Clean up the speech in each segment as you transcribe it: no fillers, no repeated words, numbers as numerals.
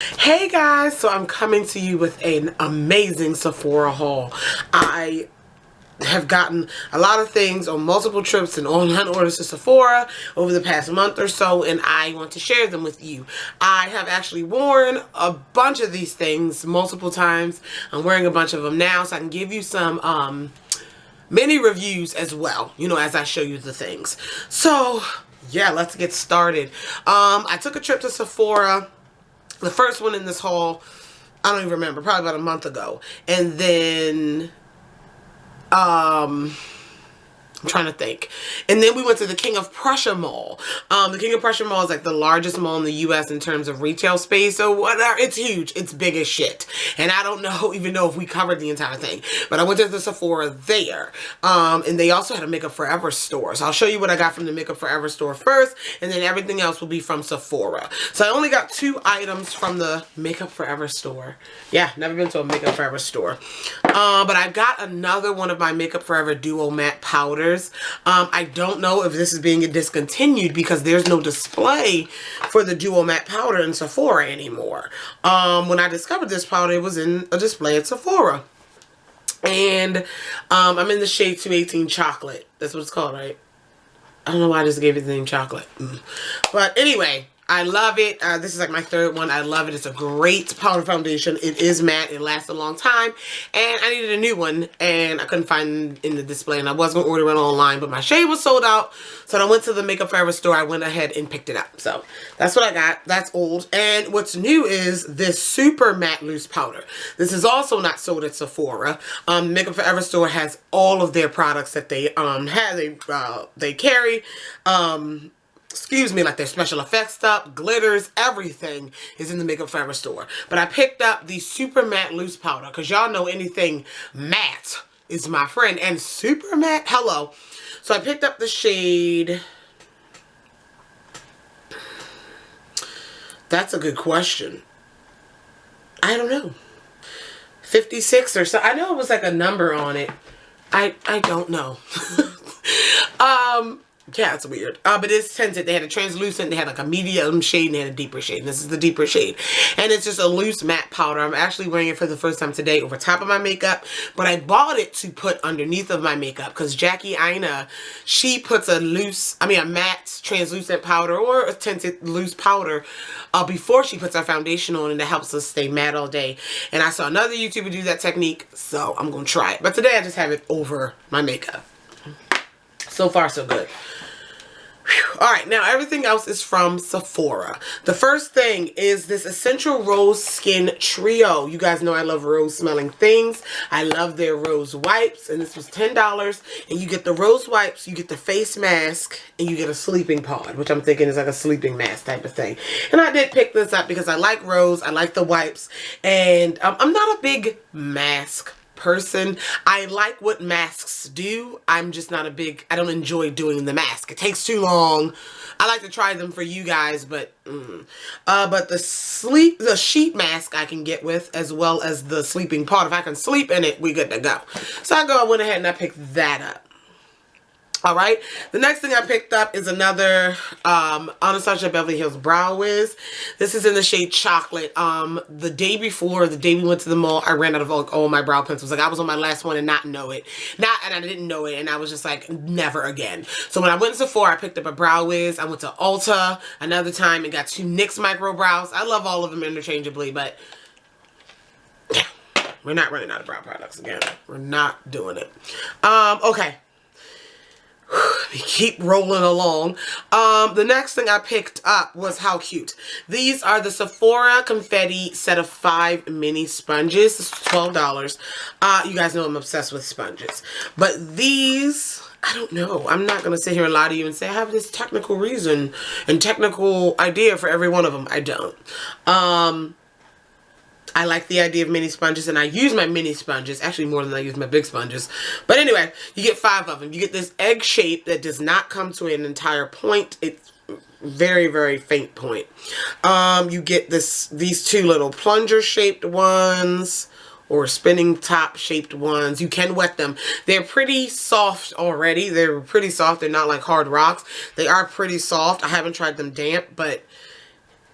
Hey guys, so I'm coming to you with an amazing Sephora haul. I have gotten a lot of things on multiple trips and online orders to Sephora over the past month or so, and I want to share them with you. I have actually worn a bunch of these things multiple times. I'm wearing a bunch of them now, so I can give you some mini reviews as well, you know, as I show you the things. So yeah, let's get started. I took a trip to Sephora. The first one in this haul, I don't even remember, probably about a month ago. And then, I'm trying to think. And then we went to the King of Prussia Mall. The King of Prussia Mall is like the largest mall in the U.S. in terms of retail space. So whatever, it's huge. It's big as shit. And I don't know, even know if we covered the entire thing. But I went to the Sephora there. And they also had a Makeup Forever store. So I'll show you what I got from the Makeup Forever store first. And then everything else will be from Sephora. So I only got 2 items from the Makeup Forever store. Yeah, never been to a Makeup Forever store. But I got another one of my Makeup Forever Duo Matte Powders. I don't know if this is being discontinued because there's no display for the Duo Matte Powder in Sephora anymore. When I discovered this powder, it was in a display at Sephora. And I'm in the shade 218 Chocolate. That's what it's called, right? I don't know why I just gave it the name Chocolate. But anyway, I love it. This is like my 3rd one. I love it. It's a great powder foundation. It is matte. It lasts a long time. And I needed a new one. And I couldn't find it in the display. And I was going to order it online. But my shade was sold out. So I went to the Makeup Forever store. I went ahead and picked it up. So that's what I got. That's old. And what's new is this Super Matte Loose Powder. This is also not sold at Sephora. Makeup Forever store has all of their products that they have. They carry. Excuse me, like their special effects stuff, glitters, everything is in the Makeup Forever store. But I picked up the Super Matte Loose Powder because y'all know anything matte is my friend. And Super Matte, hello. So I picked up the shade. That's a good question. I don't know. 56 or so. I know it was like a number on it. I don't know. Yeah, it's weird. But it's tinted. They had a translucent, they had like a medium shade, and they had a deeper shade. And this is the deeper shade. And it's just a loose matte powder. I'm actually wearing it for the first time today over top of my makeup. But I bought it to put underneath of my makeup because Jackie Aina, she puts a matte translucent powder or a tinted loose powder before she puts our foundation on, and it helps us stay matte all day. And I saw another YouTuber do that technique, so I'm going to try it. But today I just have it over my makeup. So far, so good. Alright, now everything else is from Sephora. The first thing is this Essential Rose Skin Trio. You guys know I love rose smelling things. I love their rose wipes, and this was $10. And you get the rose wipes, you get the face mask, and you get a sleeping pod, which I'm thinking is like a sleeping mask type of thing. And I did pick this up because I like rose, I like the wipes, and I'm not a big mask person. I like what masks do. I'm just not a big, I don't enjoy doing the mask. It takes too long. I like to try them for you guys, but the sheet mask I can get with, as well as the sleeping pod. If I can sleep in it, we good to go. So I went ahead and I picked that up. Alright, the next thing I picked up is another Anastasia Beverly Hills Brow Wiz. This is in the shade Chocolate. The day we went to the mall, I ran out of all my brow pencils. Like, I was on my last one and I didn't know it. And I was just like, never again. So when I went to Sephora, I picked up a Brow Wiz. I went to Ulta another time and got 2 NYX Micro Brows. I love all of them interchangeably, but yeah, we're not running out of brow products again. We're not doing it. Okay. We keep rolling along. The next thing I picked up was how cute. These are the Sephora Confetti set of 5 mini sponges. This is $12. You guys know I'm obsessed with sponges. But these, I don't know. I'm not going to sit here and lie to you and say I have this technical reason and technical idea for every one of them. I don't. I like the idea of mini sponges, and I use my mini sponges, actually more than I use my big sponges. But anyway, you get 5 of them. You get this egg shape that does not come to an entire point. It's very, very faint point. You get these 2 little plunger shaped ones, or spinning top shaped ones. You can wet them. They're pretty soft already. They're pretty soft. They're not like hard rocks. They are pretty soft. I haven't tried them damp, but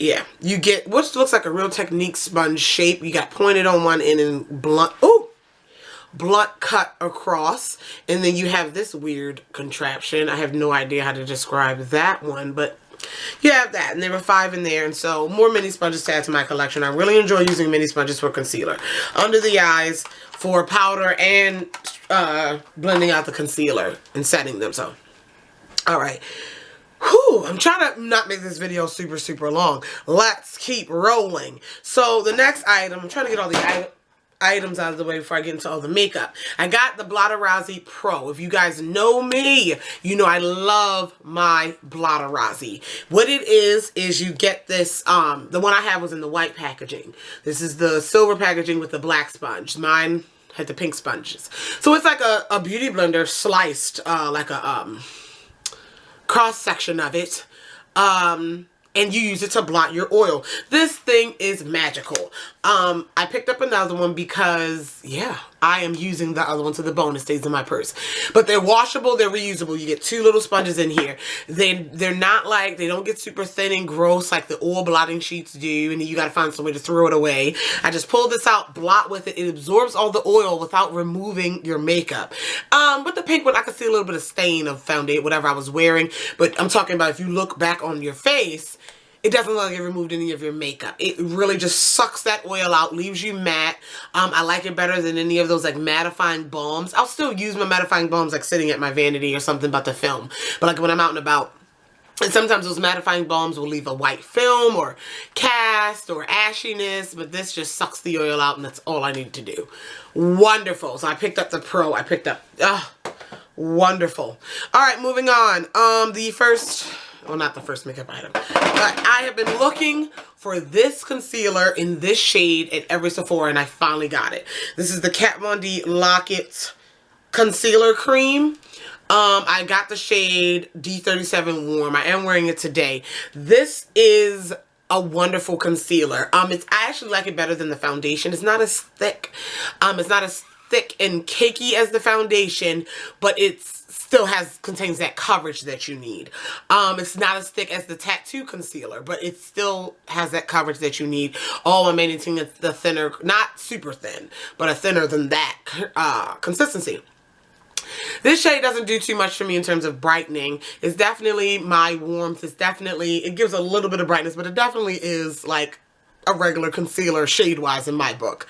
Yeah, you get what looks like a Real Technique sponge shape. You got pointed on one end and blunt. Ooh, blunt cut across, and then you have this weird contraption. I have no idea how to describe that one, but you have that, and there were 5 in there, and so more mini sponges to add to my collection. I really enjoy using mini sponges for concealer, under the eyes, for powder, and blending out the concealer and setting them. So, all right. Whew, I'm trying to not make this video super, super long. Let's keep rolling. So the next item, I'm trying to get all the items out of the way before I get into all the makeup. I got the Blotterazzi Pro. If you guys know me, you know I love my Blotterazzi. What it is you get this, the one I have was in the white packaging. This is the silver packaging with the black sponge. Mine had the pink sponges. So it's like a beauty blender sliced, like a, cross section of it, and you use it to blot your oil. This thing is magical. I picked up another one because, yeah, I am using the other one to the bone. It stays in my purse. But they're washable, they're reusable. You get 2 little sponges in here. They're not like, they don't get super thin and gross like the oil blotting sheets do, and then you gotta find some way to throw it away. I just pull this out, blot with it. It absorbs all the oil without removing your makeup. But the pink one, I could see a little bit of stain of foundation, whatever I was wearing. But I'm talking about if you look back on your face, it doesn't look like it removed any of your makeup. It really just sucks that oil out, leaves you matte. I like it better than any of those like mattifying balms. I'll still use my mattifying balms like sitting at my vanity or something about the film. But like when I'm out and about, and sometimes those mattifying balms will leave a white film or cast or ashiness, but this just sucks the oil out and that's all I need to do. Wonderful. So I picked up the Pro. I picked up, wonderful. All right, moving on. The first... well, not the first makeup item, but I have been looking for this concealer in this shade at every Sephora, and I finally got it. This is the Kat Von D Lock-It Concealer Cream. I got the shade D37 Warm. I am wearing it today. This is a wonderful concealer. I actually like it better than the foundation. It's not as thick. It's not as thick and cakey as the foundation, but it's still contains that coverage that you need. It's not as thick as the Tattoo Concealer, but it still has that coverage that you need. All I'm maintaining the thinner, not super thin, but a thinner than that consistency. This shade doesn't do too much for me in terms of brightening. It's definitely my warmth. It's definitely, it gives a little bit of brightness, but it definitely is like a regular concealer shade-wise in my book.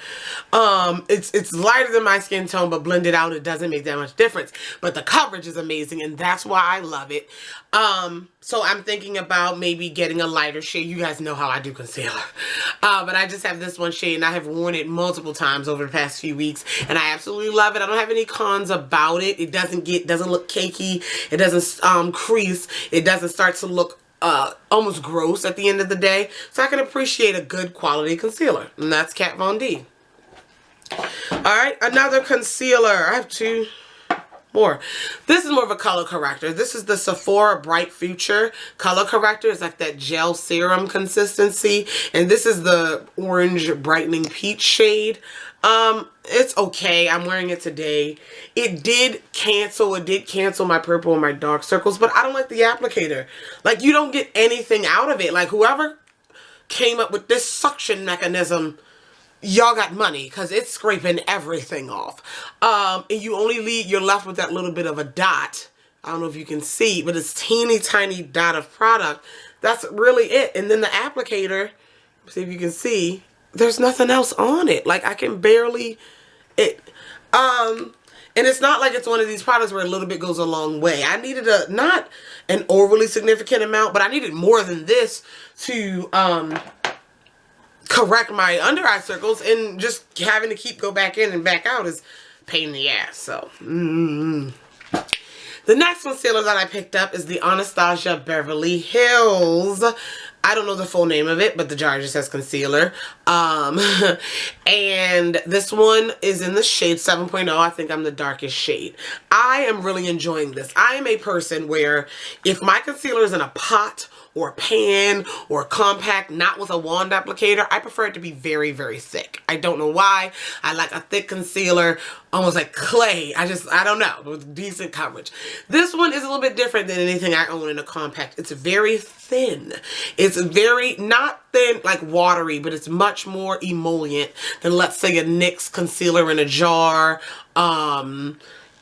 It's lighter than my skin tone, but blended out, it doesn't make that much difference. But the coverage is amazing, and that's why I love it. So I'm thinking about maybe getting a lighter shade. You guys know how I do concealer. But I just have this one shade, and I have worn it multiple times over the past few weeks, and I absolutely love it. I don't have any cons about it. It doesn't look cakey. It doesn't crease. It doesn't start to look almost gross at the end of the day. So I can appreciate a good quality concealer. And that's Kat Von D. Alright, another concealer. I have 2 more. This is more of a color corrector. This is the Sephora Bright Future color corrector. It's like that gel serum consistency. And this is the orange brightening peach shade. It's okay. I'm wearing it today. It did cancel my purple and my dark circles, but I don't like the applicator. Like, you don't get anything out of it. Like, whoever came up with this suction mechanism, y'all got money, because it's scraping everything off. And you're left with that little bit of a dot. I don't know if you can see, but it's teeny tiny dot of product. That's really it. And then the applicator, see if you can see, there's nothing else on it. Like, I can barely, and it's not like it's one of these products where a little bit goes a long way. I needed not an overly significant amount, but I needed more than this to, correct my under eye circles, and just having to go back in and back out is a pain in the ass. So, The next concealer that I picked up is the Anastasia Beverly Hills. I don't know the full name of it, but the jar just says concealer. And this one is in the shade 7.0. I think I'm the darkest shade. I am really enjoying this. I am a person where if my concealer is in a pot or a pan or a compact, not with a wand applicator. I prefer it to be very, very thick. I don't know why. I like a thick concealer, almost like clay. I don't know, with decent coverage. This one is a little bit different than anything I own in a compact. It's very thin. It's very, not thin like watery, but it's much more emollient than, let's say, a NYX concealer in a jar,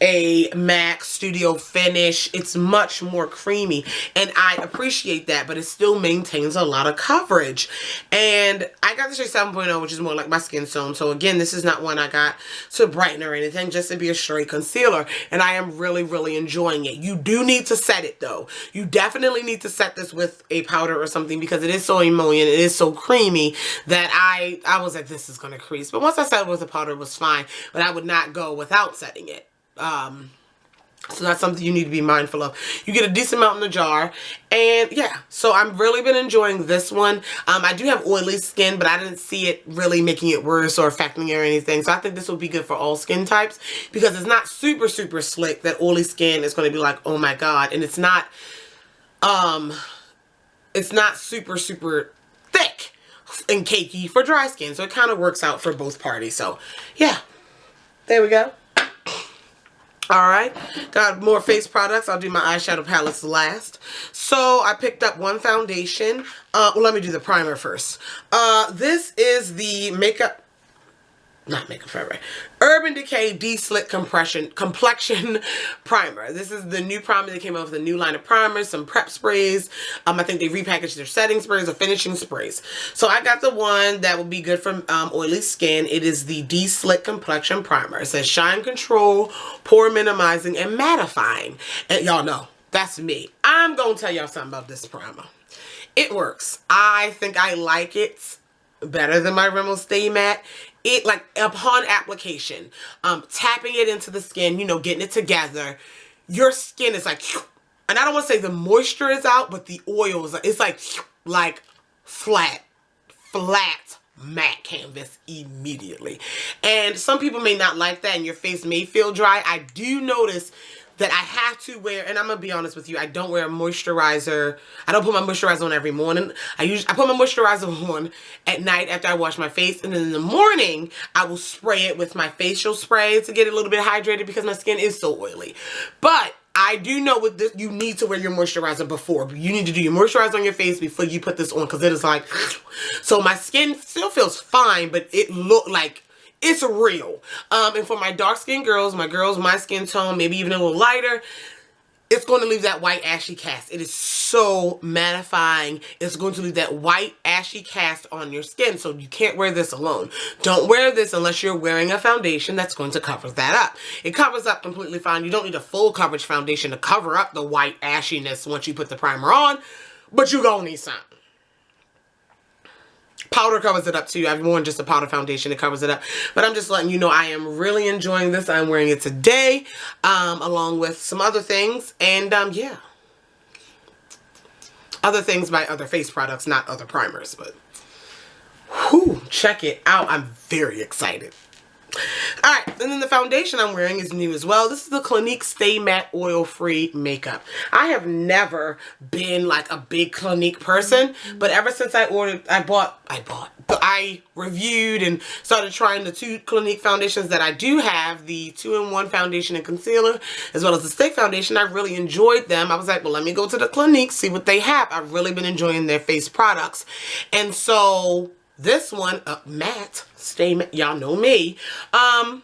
a MAC Studio Finish. It's much more creamy, and I appreciate that, but it still maintains a lot of coverage. And I got the shade 7.0, which is more like my skin tone. So again, this is not one I got to brighten or anything, just to be a straight concealer, and I am really, really enjoying it. You do need to set it though. You definitely need to set this with a powder or something, because it is so emollient, it is so creamy that I was like, this is gonna crease. But once I set it with a powder, it was fine, but I would not go without setting it. So that's something you need to be mindful of. You get a decent amount in the jar, and yeah, so I've really been enjoying this one. I do have oily skin, but I didn't see it really making it worse or affecting it or anything. So I think this will be good for all skin types, because it's not super, super slick that oily skin is going to be like, oh my God. And it's not super, super thick and cakey for dry skin. So it kind of works out for both parties. So yeah, there we go. Alright, got more face products. I'll do my eyeshadow palettes last. So I picked up one foundation. Well, let me do the primer first. This is the Urban Decay De-Slick Complexion Primer. This is the new primer. They came out with a new line of primers, some prep sprays. I think they repackaged their setting sprays or finishing sprays. So I got the one that will be good for oily skin. It is the De-Slick Complexion Primer. It says shine control, pore minimizing, and mattifying. And y'all know, that's me. I'm going to tell y'all something about this primer. It works. I think I like it better than my Rimmel Stay Matte. It, like, upon application, tapping it into the skin, you know, getting it together, your skin is like, and I don't want to say the moisture is out, but the oil is, it's like flat matte canvas immediately. And some people may not like that, and your face may feel dry. I do notice that I have to wear, and I'm gonna be honest with you, I don't wear a moisturizer. I don't put my moisturizer on every morning. I put my moisturizer on at night after I wash my face, and then in the morning I will spray it with my facial spray to get it a little bit hydrated, because my skin is so oily. But I do know with this, you need to wear your moisturizer before. You need to do your moisturizer on your face before you put this on, because it is like, so my skin still feels fine, but it looked like it's real. And for my dark skinned girls, my skin tone, maybe even a little lighter, it's going to leave that white ashy cast. It is so mattifying. It's going to leave that white ashy cast on your skin. So you can't wear this alone. Don't wear this unless you're wearing a foundation that's going to cover that up. It covers up completely fine. You don't need a full coverage foundation to cover up the white ashiness once you put the primer on, but you're going to need something. Powder covers it up too. I've worn just a powder foundation. It covers it up. But I'm just letting you know I am really enjoying this. I'm wearing it today along with some other things. And yeah. Other things by other face products, not other primers. But whew, check it out. I'm very excited. Alright, and then the foundation I'm wearing is new as well. This is the Clinique Stay Matte Oil-Free Makeup. I have never been like a big Clinique person, but ever since I reviewed and started trying the two Clinique foundations that I do have, the 2-in-1 foundation and concealer, as well as the stick foundation, I really enjoyed them. I was like, well, let me go to the Clinique, see what they have. I've really been enjoying their face products. And so this one, matte, Stay Matte, y'all know me. And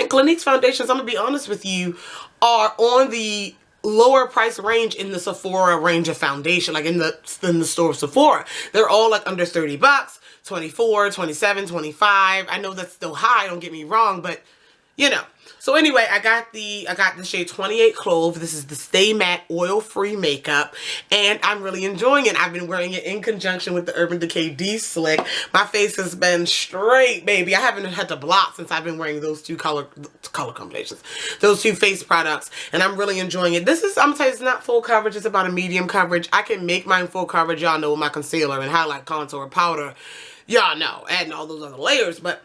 Clinique's foundations, I'm going to be honest with you, are on the lower price range in the Sephora range of foundation, like in the store of Sephora. They're all like under 30 bucks, 24, 27, 25. I know that's still high, don't get me wrong, but you know. So anyway, I got the shade 28 Clove. This is the Stay Matte Oil-Free Makeup, and I'm really enjoying it. I've been wearing it in conjunction with the Urban Decay De-Slick. My face has been straight, baby. I haven't had to blot since I've been wearing those two color combinations, those two face products, and I'm really enjoying it. This is, I'm gonna tell you, it's not full coverage. It's about a medium coverage. I can make mine full coverage, y'all know, with my concealer and highlight, contour, powder. Y'all know, adding all those other layers, but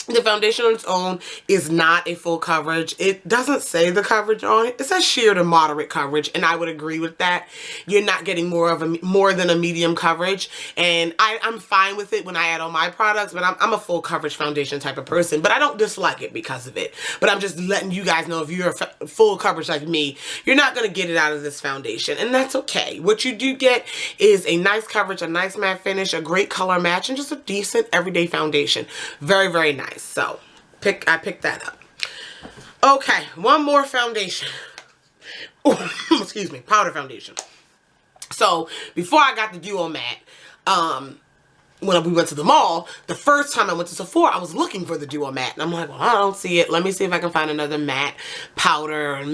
The foundation on its own is not a full coverage. It doesn't say the coverage on it. It says sheer to moderate coverage, and I would agree with that. You're not getting more than a medium coverage, and I'm fine with it when I add on my products, but I'm a full coverage foundation type of person, but I don't dislike it because of it. But I'm just letting you guys know, if you're a full coverage like me, you're not going to get it out of this foundation, and that's okay. What you do get is a nice coverage, a nice matte finish, a great color match, and just a decent everyday foundation. Very, very nice. So I picked that up. Okay, one more foundation. Excuse me, powder foundation. So before I got the Duo Matte, when we went to the mall, the first time I went to Sephora, I was looking for the Duo Matte. And I'm like, well, I don't see it. Let me see if I can find another matte powder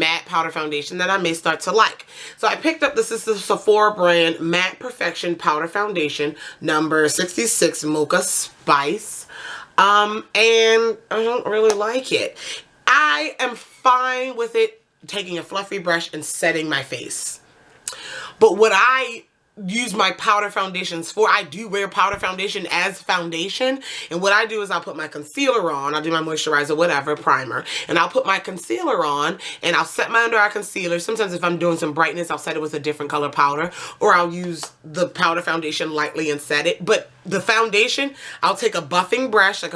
foundation that I may start to like. So I picked up, this is the Sephora brand Matte Perfection Powder Foundation, number 66 Mocha Spice. And I don't really like it. I am fine with it taking a fluffy brush and setting my face. But what I use my powder foundations for, I do wear powder foundation as foundation, and what I do is I'll put my concealer on, I'll do my moisturizer, whatever, primer, and I'll put my concealer on, and I'll set my under eye concealer. Sometimes if I'm doing some brightness, I'll set it with a different color powder, or I'll use the powder foundation lightly and set it. But the foundation, I'll take a buffing brush, like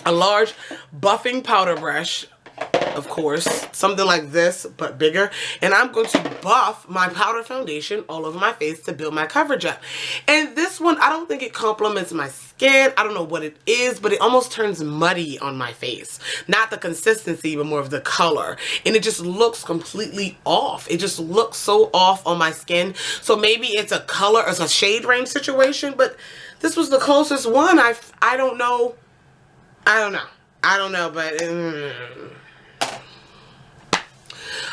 a large buffing powder brush, of course, something like this, but bigger. And I'm going to buff my powder foundation all over my face to build my coverage up. And this one, I don't think it complements my skin. I don't know what it is, but it almost turns muddy on my face. Not the consistency, but more of the color. And it just looks completely off. It just looks so off on my skin. So maybe it's a color, it's a shade range situation, but this was the closest one. I don't know. I don't know, but...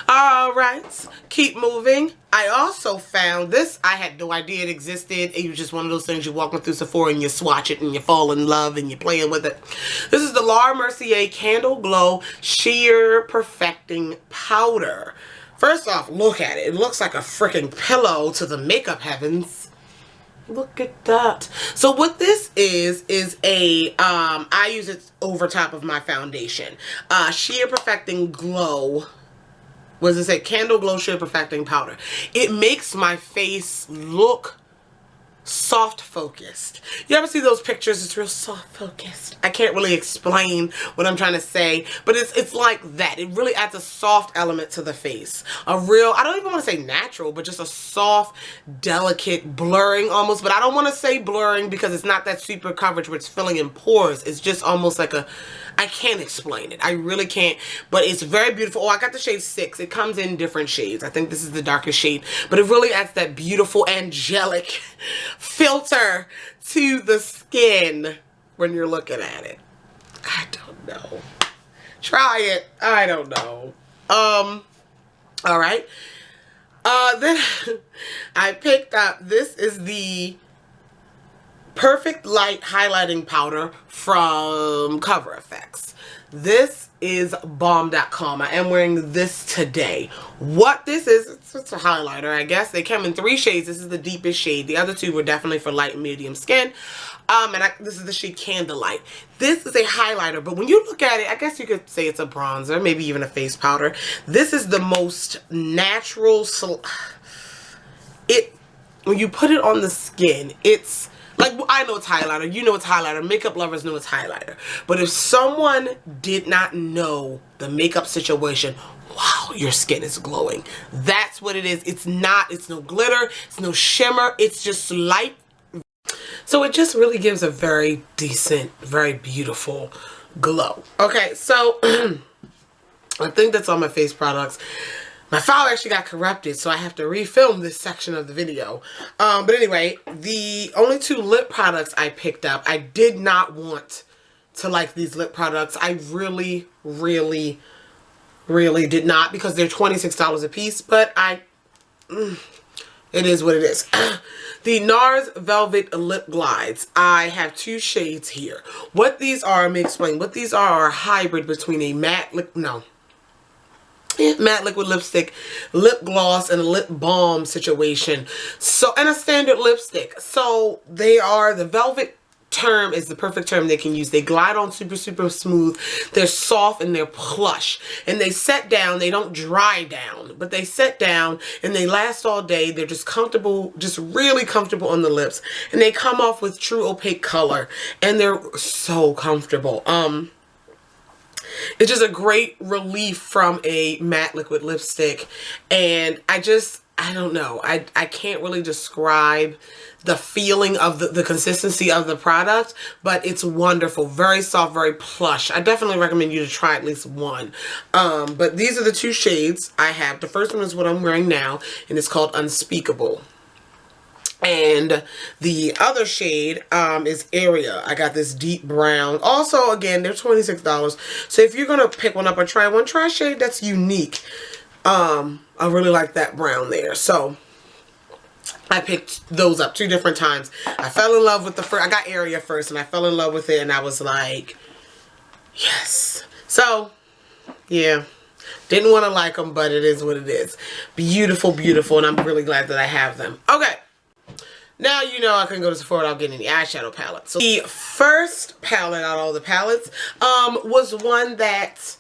Alright, keep moving. I also found this. I had no idea it existed. It was just one of those things, you're walking through Sephora and you swatch it and you fall in love and you're playing with it. This is the Laura Mercier Candle Glow Sheer Perfecting Powder. First off, look at it. It looks like a freaking pillow to the makeup heavens. Look at that. So what this is a, I use it over top of my foundation. Sheer Perfecting Glow. What does it say? Candle Glow Sheer Perfecting Powder. It makes my face look soft focused. You ever see those pictures? It's real soft focused. I can't really explain what I'm trying to say, but it's like that. It really adds a soft element to the face. A real, I don't even want to say natural, but just a soft, delicate blurring almost. But I don't want to say blurring because it's not that super coverage where it's filling in pores. It's just almost like a, I can't explain it. I really can't, but it's very beautiful. Oh, I got the shade 6. It comes in different shades. I think this is the darkest shade, but it really adds that beautiful angelic filter to the skin when you're looking at it. I don't know. Try it. I don't know. All right. Then I picked up, this is the Perfect Light Highlighting Powder from Cover Effects. This is bomb.com. I am wearing this today. What this is, it's a highlighter, I guess. They come in 3 shades. This is the deepest shade. The other 2 were definitely for light and medium skin. This is the shade Candlelight. This is a highlighter, but when you look at it, I guess you could say it's a bronzer, maybe even a face powder. This is the most natural. When you put it on the skin, it's like, I know it's highlighter, you know it's highlighter, makeup lovers know it's highlighter. But if someone did not know the makeup situation, wow, your skin is glowing. That's what it is. It's no glitter, it's no shimmer, it's just light. So it just really gives a very decent, very beautiful glow. Okay, so I think that's all my face products. My file actually got corrupted, so I have to refilm this section of the video. But anyway, the only 2 lip products I picked up, I did not want to like these lip products. I really, really, really did not, because they're $26 a piece, but it is what it is. The NARS Velvet Lip Glides. I have 2 shades here. What these are, let me explain. What these are a hybrid between a matte liquid lipstick, lip gloss, and a lip balm situation. So, and a standard lipstick. So they are the Velvet term is the perfect term they can use. They glide on super, super smooth. They're soft and they're plush. And they set down. They don't dry down, but they set down and they last all day. They're just comfortable, just really comfortable on the lips. And they come off with true opaque color. And they're so comfortable. It's just a great relief from a matte liquid lipstick. And I don't know. I can't really describe the feeling of the consistency of the product, but it's wonderful. Very soft, very plush. I definitely recommend you to try at least one. But these are the two shades I have. The first one is what I'm wearing now, and it's called Unspeakable. And the other shade is Area. I got this deep brown. Also, again, they're $26. So if you're going to pick one up or try one, try a shade that's unique. I really like that brown there. So I picked those up 2 different times. I fell in love with the first. I got Area first, and I fell in love with it, and I was like, yes. So, yeah. Didn't want to like them, but it is what it is. Beautiful, beautiful, and I'm really glad that I have them. Okay. Now you know I couldn't go to Sephora without getting the eyeshadow palette. So the first palette out of all the palettes was one that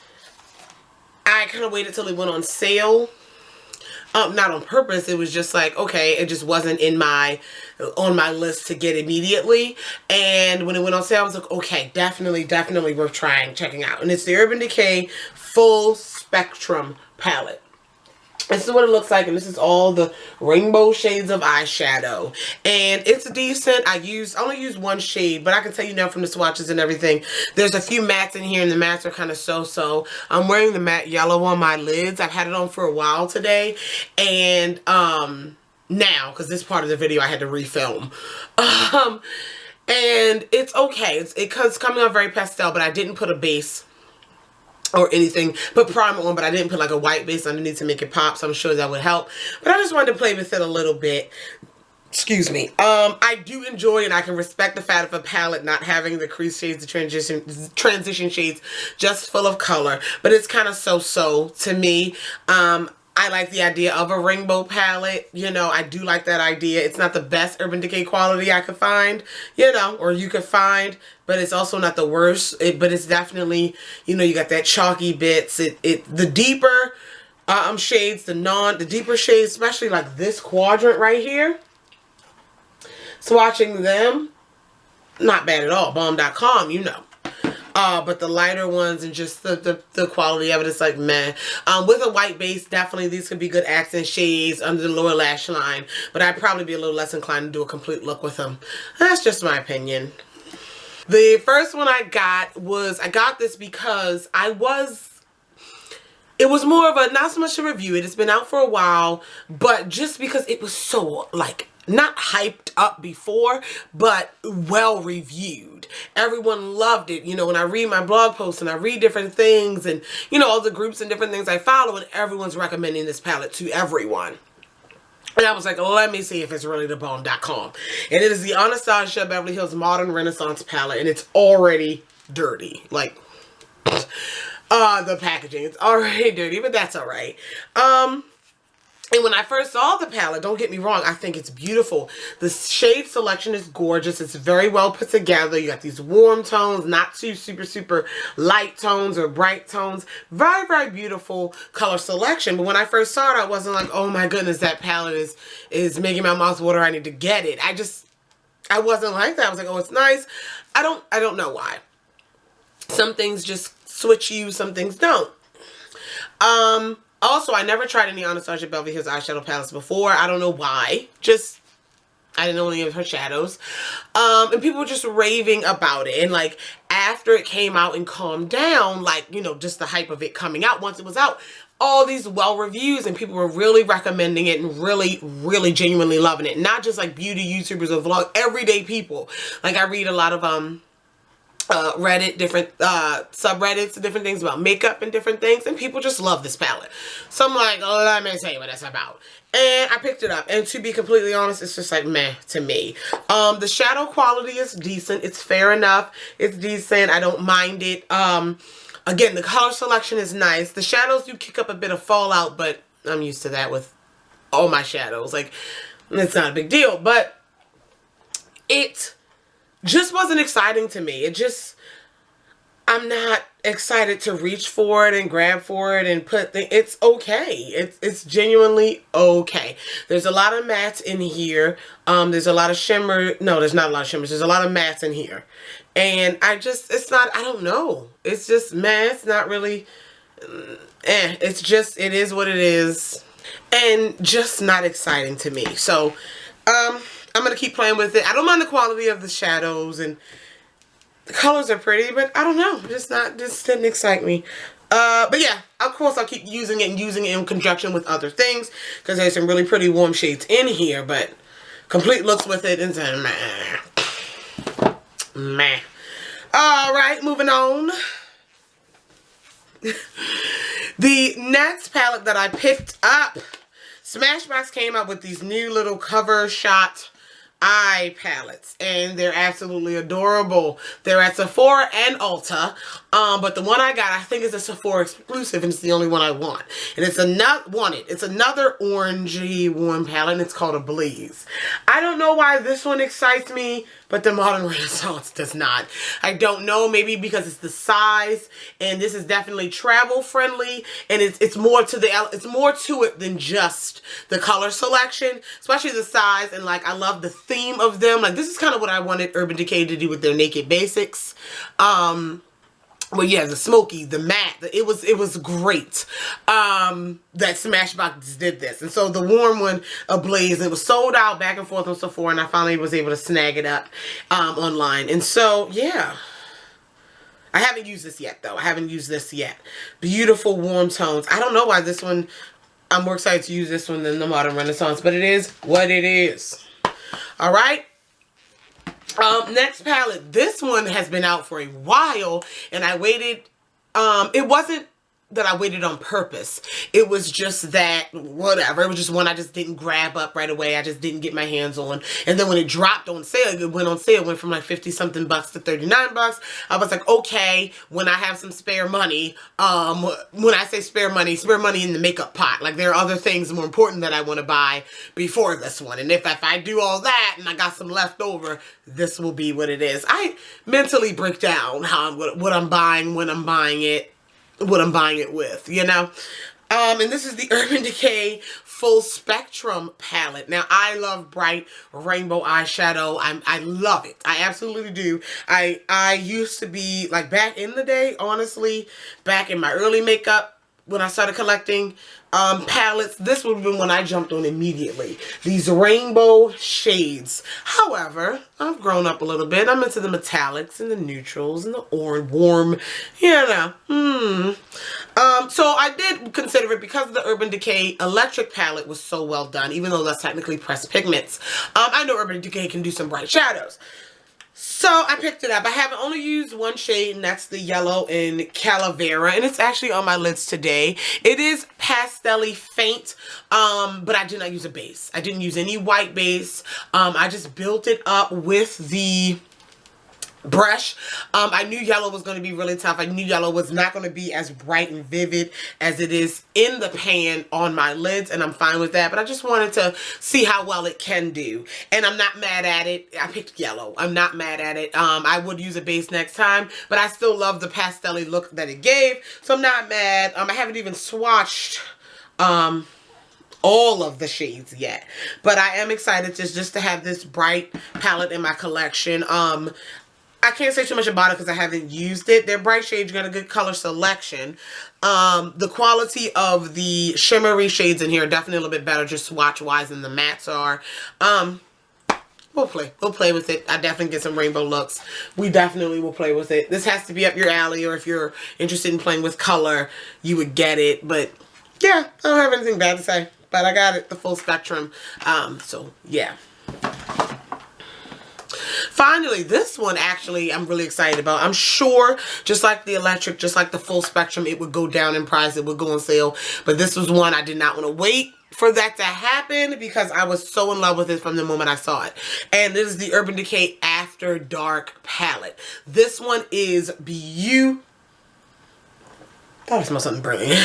I kind of waited till it went on sale. Not on purpose. It was just like, okay, it just wasn't on my list to get immediately. And when it went on sale, I was like, okay, definitely worth checking out. And it's the Urban Decay Full Spectrum palette. This is what it looks like, and this is all the rainbow shades of eyeshadow. And it's decent. I only use one shade, but I can tell you now from the swatches and everything, there's a few mattes in here, and the mattes are kind of so-so. I'm wearing the matte yellow on my lids. I've had it on for a while today, and now, because this part of the video I had to refilm. And it's okay. It's coming out very pastel, but I didn't put a base or anything, put primer on, but I didn't put like a white base underneath to make it pop, so I'm sure that would help. But I just wanted to play with it a little bit. Excuse me. I do enjoy and I can respect the fact of a palette not having the crease shades, the transition shades, just full of color. But it's kind of so-so to me. I like the idea of a rainbow palette. You know, I do like that idea. It's not the best Urban Decay quality I could find, you know, or you could find, but it's also not the worst. But it's definitely, you know, you got that chalky bits. The deeper shades, the deeper shades, especially like this quadrant right here. Swatching them, not bad at all. Bomb.com, you know. But the lighter ones and just the quality of it is like meh. With a white base, definitely these could be good accent shades under the lower lash line. But I'd probably be a little less inclined to do a complete look with them. That's just my opinion. The first one I got this because it was more of a, not so much to review it. It's been out for a while, but just because it was so like, not hyped up before, but well reviewed. Everyone loved it. You know, when I read my blog posts and I read different things and, you know, all the groups and different things I follow, and everyone's recommending this palette to everyone. And I was like, let me see if it's really the Bomb.com. And it is the Anastasia Beverly Hills Modern Renaissance palette, and it's already dirty. Like, the packaging, it's already dirty, but that's all right. And when I first saw the palette, don't get me wrong, I think it's beautiful. The shade selection is gorgeous. It's very well put together. You got these warm tones, not too super light tones or bright tones. Very, very beautiful color selection. But when I first saw it, I wasn't like, oh my goodness, that palette is making my mouth water. I need to get it. I wasn't like that. I was like, oh, it's nice. I don't know why. Some things just switch you, some things don't. Also, I never tried any Anastasia Beverly Hills eyeshadow palettes before. I don't know why. Just, I didn't know any of her shadows. And people were just raving about it. And like, after it came out and calmed down, like, you know, just the hype of it coming out, once it was out, all these well reviews and people were really recommending it and really genuinely loving it. Not just like beauty YouTubers or vlog, everyday people. Like, I read a lot of, Reddit, different subreddits and different things about makeup and different things, and people just love this palette. So I'm like, oh, let me tell you what that's about. And I picked it up, and to be completely honest, it's just like meh to me. The shadow quality is decent. It's fair enough. It's decent. I don't mind it. Again, the color selection is nice. The shadows do kick up a bit of fallout, but I'm used to that with all my shadows. Like, it's not a big deal, but it just wasn't exciting to me. I'm not excited to reach for it and grab for it and it's okay. It's genuinely okay. There's a lot of mattes in here. There's a lot of shimmer. No, there's not a lot of shimmers. There's a lot of mattes in here. And it's not, I don't know. It's just matte. It's not really, it's just, it is what it is. And just not exciting to me. So, I'm going to keep playing with it. I don't mind the quality of the shadows, and the colors are pretty, but I don't know. Just didn't excite me. But yeah, of course I'll keep using it and using it in conjunction with other things, because there's some really pretty warm shades in here, but complete looks with it and meh. Meh. Alright, moving on. The next palette that I picked up, Smashbox came up with these new little cover shot eye palettes, and they're absolutely adorable. They're at Sephora and Ulta, but the one I got, I think, is a Sephora exclusive, and it's the only one I want. And it's another orangey warm palette, and it's called a Blaze. I don't know why this one excites me, but the Modern Renaissance does not. I don't know, maybe because it's the size, and this is definitely travel friendly, and it's more to it than just the color selection, especially the size, and like I love the theme of them. Like, this is kind of what I wanted Urban Decay to do with their Naked Basics. Well, yeah, the smoky, the matte, it was great that Smashbox did this. And so the warm one, Ablaze, it was sold out back and forth on Sephora, and I finally was able to snag it up online. And so, yeah. I haven't used this yet, though. I haven't used this yet. Beautiful warm tones. I don't know why this one, I'm more excited to use this one than the Modern Renaissance, but it is what it is. All right. Next palette. This one has been out for a while, and I waited. It wasn't that I waited on purpose. It was just that, whatever. It was just one I just didn't grab up right away. I just didn't get my hands on. And then when it dropped on sale, it went from like 50 something bucks to 39 bucks. I was like, okay, when I have some spare money, when I say spare money in the makeup pot. Like, there are other things more important that I want to buy before this one. And if I do all that and I got some left over, this will be what it is. I mentally break down what I'm buying, when I'm buying it, what I'm buying it with, you know. And this is the Urban Decay Full Spectrum palette. Now, I love bright rainbow eyeshadow. I love it. I absolutely do. I used to be, like, back in the day, honestly, back in my early makeup, when I started collecting palettes, this would have been when I jumped on immediately. These rainbow shades. However, I've grown up a little bit. I'm into the metallics and the neutrals and the orange, warm, you know. So I did consider it because the Urban Decay Electric palette was so well done, even though that's technically pressed pigments. I know Urban Decay can do some bright shadows. So I picked it up. I haven't only used one shade, and that's the yellow in Calavera, and it's actually on my lids today. It is pastel-y faint, but I did not use a base. I didn't use any white base. I just built it up with the brush. I knew yellow was going to be really tough. I knew yellow was not going to be as bright and vivid as it is in the pan on my lids, and I'm fine with that, but I just wanted to see how well it can do, and I'm not mad at it. I picked yellow. I'm not mad at it. I would use a base next time, but I still love the pastel-y look that it gave, so I'm not mad. I haven't even swatched all of the shades yet, but I am excited just to have this bright palette in my collection. I can't say too much about it because I haven't used it. They're bright shades. You got a good color selection. The quality of the shimmery shades in here are definitely a little bit better, just swatch-wise, than the mattes are. We'll play with it. I definitely get some rainbow looks. We definitely will play with it. This has to be up your alley, or if you're interested in playing with color, you would get it. But yeah, I don't have anything bad to say. But I got it, the full spectrum. So yeah. Finally, this one actually I'm really excited about. I'm sure, just like the electric, just like the full spectrum, it would go down in price. It would go on sale. But this was one I did not want to wait for that to happen because I was so in love with it from the moment I saw it. And this is the Urban Decay After Dark palette. This one is beautiful. Thought I smelled something burning.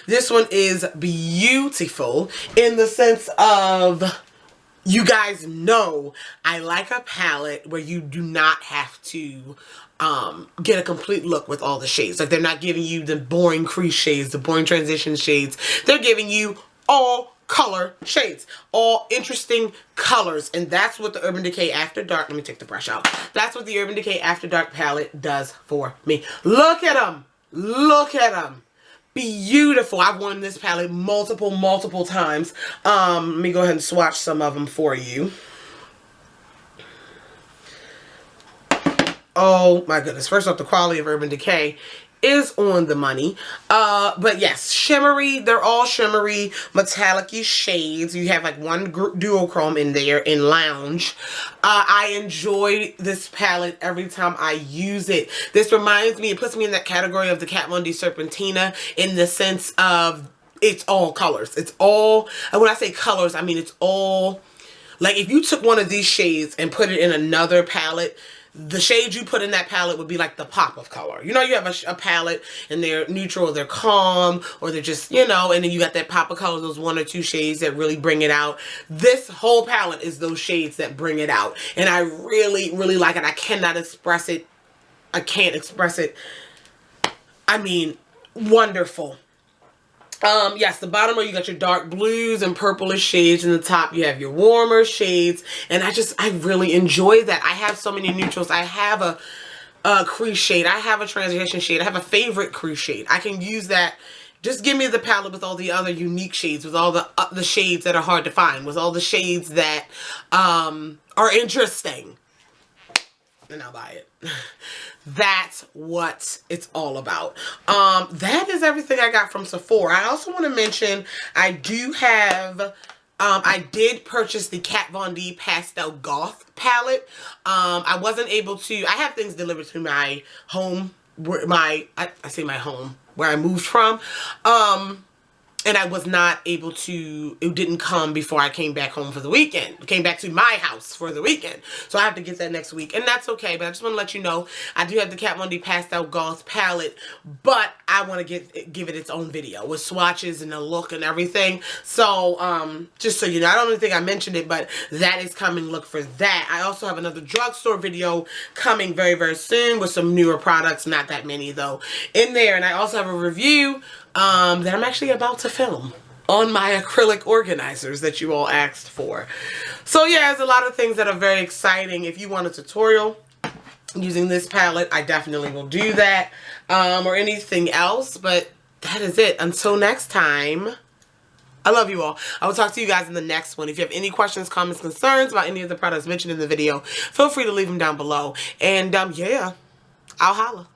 This one is beautiful in the sense of you guys know I like a palette where you do not have to get a complete look with all the shades. Like, they're not giving you the boring crease shades, the boring transition shades. They're giving you all color shades, all interesting colors, and that's what the Urban Decay After Dark, let me take the brush out. That's what the Urban Decay After Dark palette does for me. Look at them. Look at them. Beautiful. I've worn this palette multiple times. Let me go ahead and swatch some of them for you. Oh my goodness. First off, the quality of Urban Decay is on the money. But yes, shimmery. They're all shimmery, metallic-y shades. You have like one duochrome in there in Lounge. I enjoy this palette every time I use it. This reminds me, it puts me in that category of the Kat Von D Serpentina in the sense of it's all colors. It's all, and when I say colors, I mean it's all, like if you took one of these shades and put it in another palette, the shades you put in that palette would be like the pop of color. You know, you have a palette and they're neutral, or they're calm, or they're just, you know, and then you got that pop of color, those one or two shades that really bring it out. This whole palette is those shades that bring it out. And I really like it. I cannot express it. I can't express it. I mean, wonderful. Yes, the bottom where you got your dark blues and purplish shades, and the top you have your warmer shades, and I really enjoy that. I have so many neutrals. I have a crease shade. I have a transition shade. I have a favorite crease shade. I can use that. Just give me the palette with all the other unique shades, with all the shades that are hard to find, with all the shades that are interesting, and I'll buy it. That's what it's all about. That is everything I got from Sephora. I also want to mention I do have, I did purchase the Kat Von D Pastel Goth palette. I wasn't able to, I have things delivered to my home, I say my home, where I moved from. And I was not able to, it didn't come before I came back home for the weekend. Came back to my house for the weekend. So I have to get that next week. And that's okay. But I just want to let you know, I do have the Kat Von D Pastel Goth palette. But I want to give it its own video with swatches and the look and everything. So, just so you know, I don't even think I mentioned it, but that is coming. Look for that. I also have another drugstore video coming very soon with some newer products. Not that many, though, in there. And I also have a review that I'm actually about to film on my acrylic organizers that you all asked for. So yeah, there's a lot of things that are very exciting. If you want a tutorial using this palette, I definitely will do that, or anything else. But that is it. Until next time, I love you all. I will talk to you guys in the next one. If you have any questions, comments, concerns about any of the products mentioned in the video, feel free to leave them down below. And yeah, I'll holla.